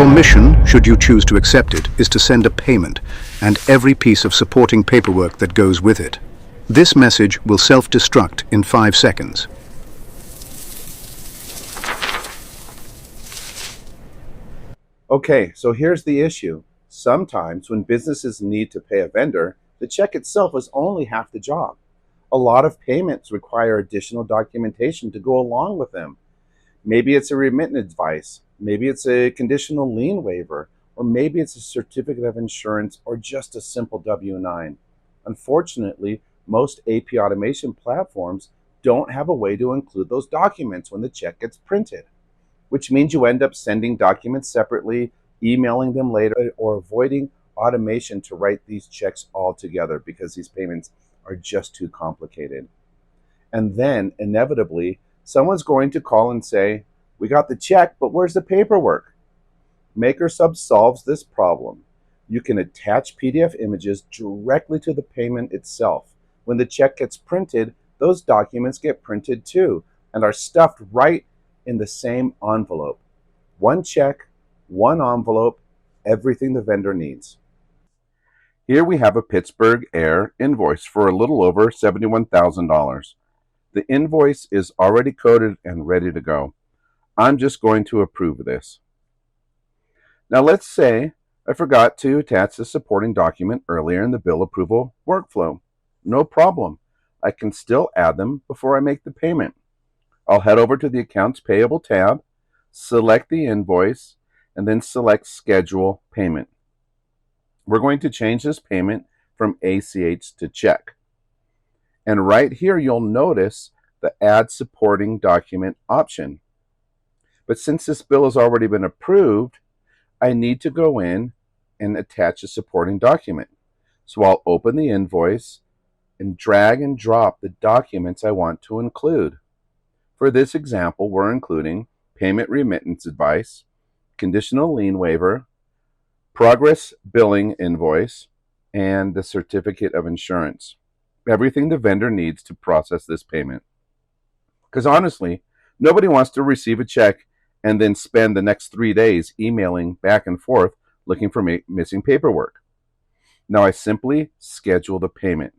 Your mission, should you choose to accept it, is to send a payment and every piece of supporting paperwork that goes with it. This message will self-destruct in 5 seconds. Okay, so here's the issue. Sometimes when businesses need to pay a vendor, the check itself is only half the job. A lot of payments require additional documentation to go along with them. Maybe it's a remittance advice, maybe it's a conditional lien waiver, or maybe it's a certificate of insurance or just a simple W-9. Unfortunately, most AP automation platforms don't have a way to include those documents when the check gets printed, which means you end up sending documents separately, emailing them later, or avoiding automation to write these checks all together because these payments are just too complicated. And then, inevitably, someone's going to call and say, "We got the check, but where's the paperwork?" MakersHub solves this problem. You can attach PDF images directly to the payment itself. When the check gets printed, those documents get printed too and are stuffed right in the same envelope. One check, one envelope, everything the vendor needs. Here we have a Pittsburgh Air invoice for a little over $71,000. The invoice is already coded and ready to go. I'm just going to approve this. Now let's say I forgot to attach the supporting document earlier in the bill approval workflow. No problem. I can still add them before I make the payment. I'll head over to the Accounts Payable tab, select the invoice, and then select Schedule Payment. We're going to change this payment from ACH to check. And right here, you'll notice the Add Supporting Document option. But since this bill has already been approved, I need to go in and attach a supporting document. So I'll open the invoice and drag and drop the documents I want to include. For this example, we're including payment remittance advice, conditional lien waiver, progress billing invoice, and the certificate of insurance. Everything the vendor needs to process this payment. Because honestly, nobody wants to receive a check and then spend the next 3 days emailing back and forth looking for missing paperwork. Now I simply schedule the payment.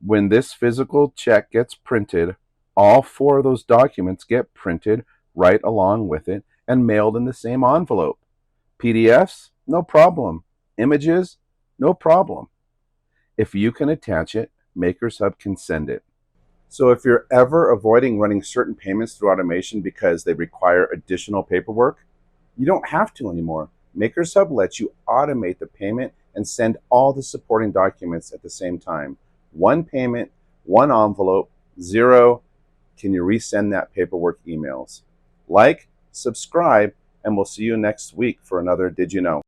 When this physical check gets printed, all 4 of those documents get printed right along with it and mailed in the same envelope. PDFs? No problem. Images? No problem. If you can attach it, MakersHub can send it. So if you're ever avoiding running certain payments through automation because they require additional paperwork, you don't have to anymore. MakersHub lets you automate the payment and send all the supporting documents at the same time. One payment, one envelope, 0. Can you resend that paperwork emails? Like, subscribe, and we'll see you next week for another Did You Know?